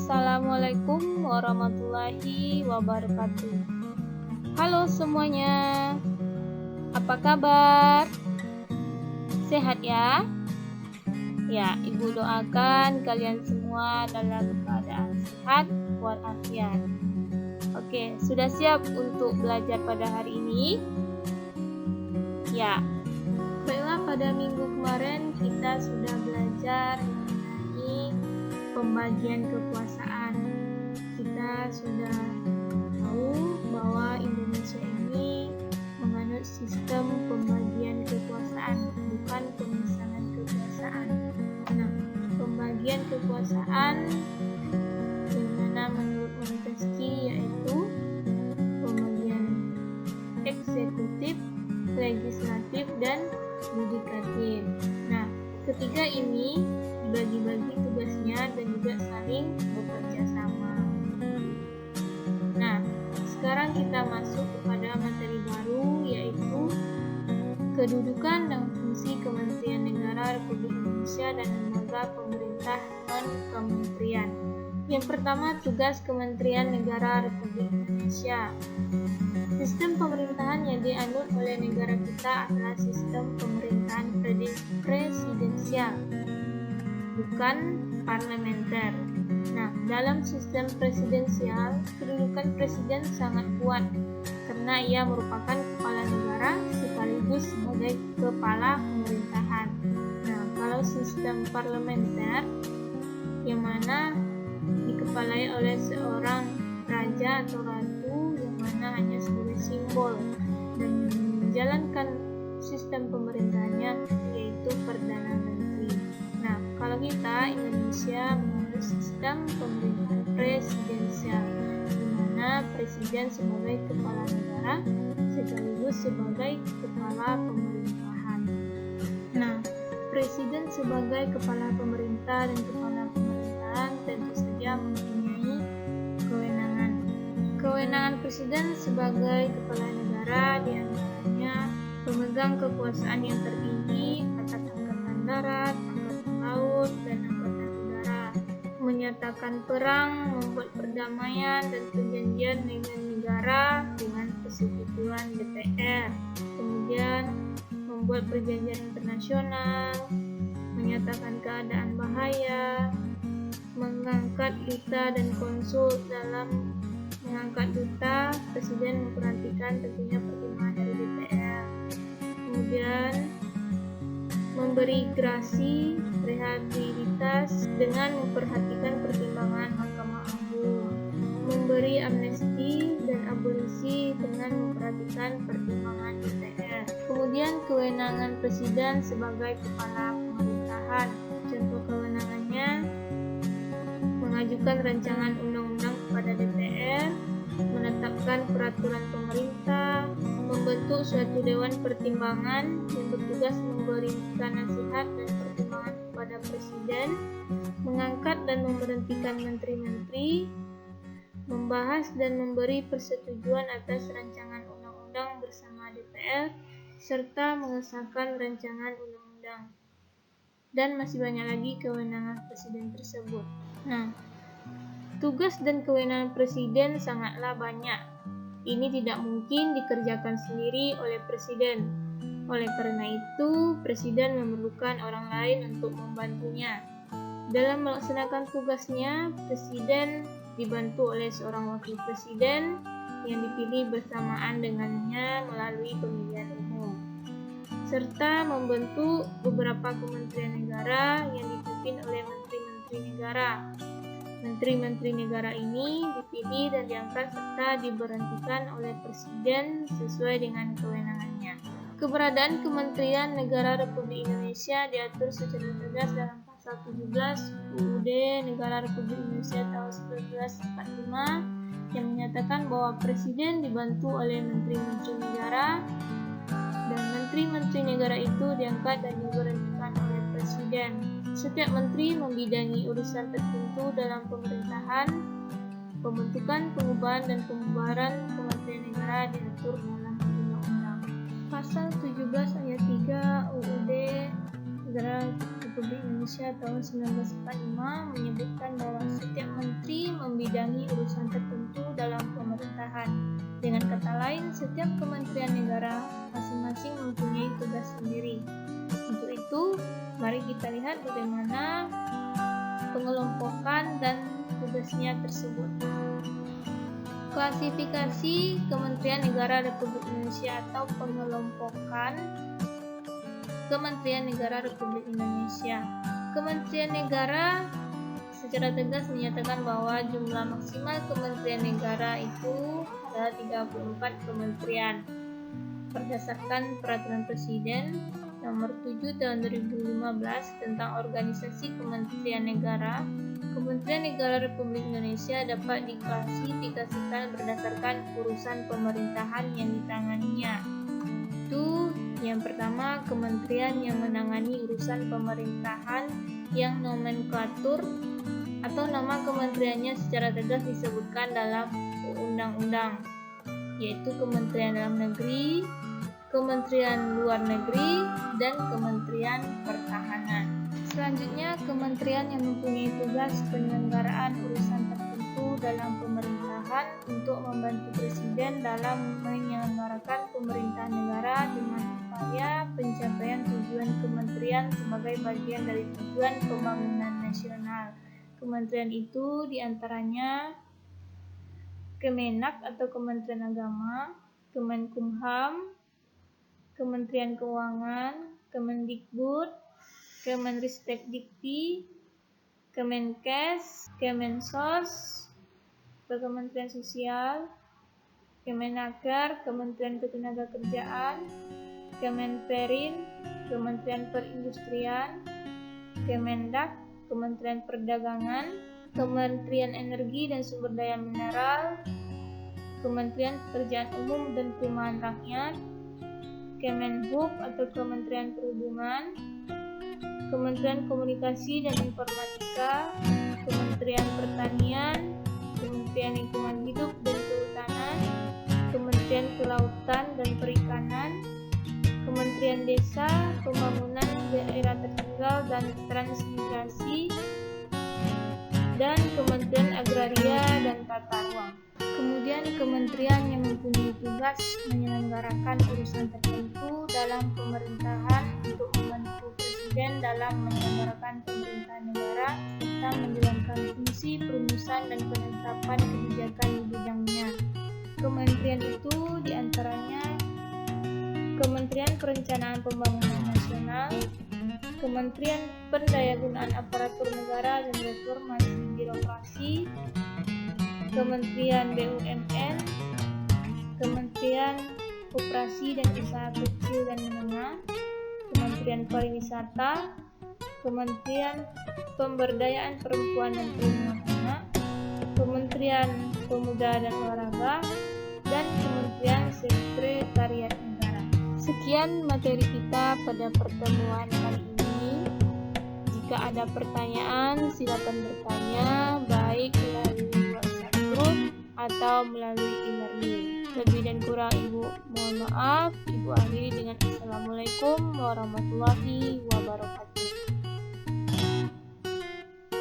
Assalamualaikum warahmatullahi wabarakatuh. Halo semuanya, apa kabar? Sehat ya? Ya, Ibu doakan kalian semua dalam keadaan sehat walafiat. Oke, sudah siap untuk belajar pada hari ini? Ya, baiklah, pada minggu kemarin kita sudah belajar mengenai pembagian kekuasaan. Kita sudah tahu bahwa Indonesia ini menganut sistem pembagian kekuasaan, bukan pemisahan kekuasaan. Nah, pembagian kekuasaan yang mana menurut Montesquieu yaitu pembagian eksekutif, legislatif, dan yudikatif. Nah, ketiga ini dibagi-bagi tugasnya dan juga saling bekerja sama. Nah, sekarang kita masuk kepada materi baru, yaitu kedudukan dan fungsi Kementerian Negara Republik Indonesia dan lembaga pemerintah non-kementerian. Yang pertama, tugas Kementerian Negara Republik Indonesia. Sistem pemerintahan yang dianut oleh negara kita adalah sistem pemerintahan presidensial, bukan parlementer. Nah, dalam sistem presidensial, kedudukan presiden sangat kuat karena ia merupakan kepala negara sekaligus sebagai kepala pemerintahan. Nah, kalau sistem parlementer yang mana dikepalai oleh seorang raja atau ratu yang mana hanya sebagai simbol dan menjalankan sistem pemerintahannya yaitu Perdana Menteri. Nah, kalau kita Indonesia menganut sistem pemerintahan presidensial, di mana presiden sebagai kepala negara sekaligus sebagai kepala pemerintahan. Nah, presiden sebagai kepala pemerintah dan kepala pemerintahan tentu saja mempunyai kewenangan. Kewenangan presiden sebagai kepala negara diantaranya pemegang kekuasaan yang tertinggi atas angkatan darat, angkatan laut, dan angkatan udara, menyatakan perang, membuat perdamaian dan perjanjian dengan negara dengan persetujuan DPR, kemudian membuat perjanjian internasional, menyatakan keadaan bahaya, mengangkat duta dan konsul. Dalam mengangkat duta, presiden memperhatikan tentunya pertimbangan dari DPR. Kemudian memberi grasi rehabilitas dengan memperhatikan pertimbangan Mahkamah Agung, memberi amnesti dan abolisi dengan memperhatikan pertimbangan DPR. Kemudian kewenangan presiden sebagai kepala pemerintahan. Contoh kewenangannya mengajukan rancangan undang-undang kepada DPR, menetapkan peraturan pemerintah, membentuk suatu dewan pertimbangan yang bertugas memberikan nasihat dan pertimbangan kepada presiden, mengangkat dan memberhentikan menteri-menteri, membahas dan memberi persetujuan atas rancangan undang-undang bersama DPR, serta mengesahkan rancangan undang-undang. Dan masih banyak lagi kewenangan presiden tersebut. Nah, tugas dan kewenangan presiden sangatlah banyak. Ini tidak mungkin dikerjakan sendiri oleh presiden. Oleh karena itu, presiden memerlukan orang lain untuk membantunya. Dalam melaksanakan tugasnya, presiden dibantu oleh seorang wakil presiden yang dipilih bersamaan dengannya melalui pemilihan umum, serta membentuk beberapa kementerian negara yang dipimpin oleh menteri-menteri negara. Menteri-menteri negara ini dipilih dan diangkat serta diberhentikan oleh presiden sesuai dengan kewenangannya. Keberadaan Kementerian Negara Republik Indonesia diatur secara tegas dalam pasal 17 UUD Negara Republik Indonesia tahun 1945 yang menyatakan bahwa presiden dibantu oleh menteri-menteri negara dan menteri-menteri negara itu diangkat dan diberhentikan oleh presiden. Setiap menteri membidangi urusan tertentu dalam pemerintahan. Pembentukan, pengubahan, dan pembubaran kementerian negara diatur dalam undang-undang. Pasal 17 ayat 3 UUD Negara Republik Indonesia Indonesia tahun 1945 menyebutkan bahwa setiap menteri membidangi urusan tertentu dalam pemerintahan. Dengan kata lain, setiap kementerian negara masing-masing mempunyai tugas sendiri. Untuk itu, mari kita lihat bagaimana pengelompokan dan tugasnya tersebut. Klasifikasi Kementerian Negara Republik Indonesia atau pengelompokan Kementerian Negara Republik Indonesia. Kementerian Negara secara tegas menyatakan bahwa jumlah maksimal kementerian negara itu adalah 34 kementerian. Berdasarkan Peraturan Presiden Nomor 7 Tahun 2015 tentang Organisasi Kementerian Negara, Kementerian Negara Republik Indonesia dapat diklasifikasikan berdasarkan urusan pemerintahan yang ditanganinya. Itu yang pertama, kementerian yang menangani urusan pemerintahan yang nomenklatur atau nama kementeriannya secara tegas disebutkan dalam undang-undang, yaitu Kementerian Dalam Negeri, Kementerian Luar Negeri, dan Kementerian Pertahanan. Selanjutnya, kementerian yang mempunyai tugas penyelenggaraan urusan tertentu dalam pemerintahan untuk membantu Presiden dalam menyelenggarakan pemerintahan negara dengan upaya pencapaian tujuan kementerian sebagai bagian dari tujuan pembangunan nasional. Kementerian itu diantaranya Kemenak atau Kementerian Agama, Kemenkumham, Kementerian Keuangan, Kemendikbud, Kemenristekdikti, Kemenkes, Kemensos, Kementerian Sosial, Kemenaker, Kementerian Ketenagakerjaan, Kemenperin, Kementerian Perindustrian, Kemendak, Kementerian Perdagangan, Kementerian Energi dan Sumber Daya Mineral, Kementerian Pekerjaan Umum dan Perumahan Rakyat, Kemenhub atau Kementerian Perhubungan, Kementerian Komunikasi dan Informatika, Kementerian Pertanian, Kementerian Lingkungan Hidup dan Kehutanan, Kementerian Kelautan dan Perikanan, Kementerian Desa, Pembangunan Daerah Tertinggal dan Transmigrasi, dan Kementerian Agraria dan Tata Ruang. Kemudian kementerian yang mempunyai tugas menyelenggarakan urusan tertentu dalam pemerintahan untuk membantu Presiden dalam menyelenggarakan pemerintahan negara serta menjalankan fungsi perumusan dan penetapan kebijakan di bidangnya. Kementerian itu diantaranya Kementerian Perencanaan Pembangunan Nasional, Kementerian Pendayagunaan Aparatur Negara dan Reformasi Birokrasi, Kementerian BUMN, Kementerian Koperasi dan Usaha Kecil dan Menengah, Kementerian Pariwisata, Kementerian Pemberdayaan Perempuan dan Perlindungan Anak, Kementerian Pemuda dan Olahraga, dan Kementerian Sekretariat Negara. Sekian materi kita pada pertemuan kali ini. Jika ada pertanyaan, silakan bertanya baik melalui WhatsApp group atau melalui email. Lebih dan kurang Ibu mohon maaf. Ibu akhiri dengan Assalamualaikum warahmatullahi wabarakatuh.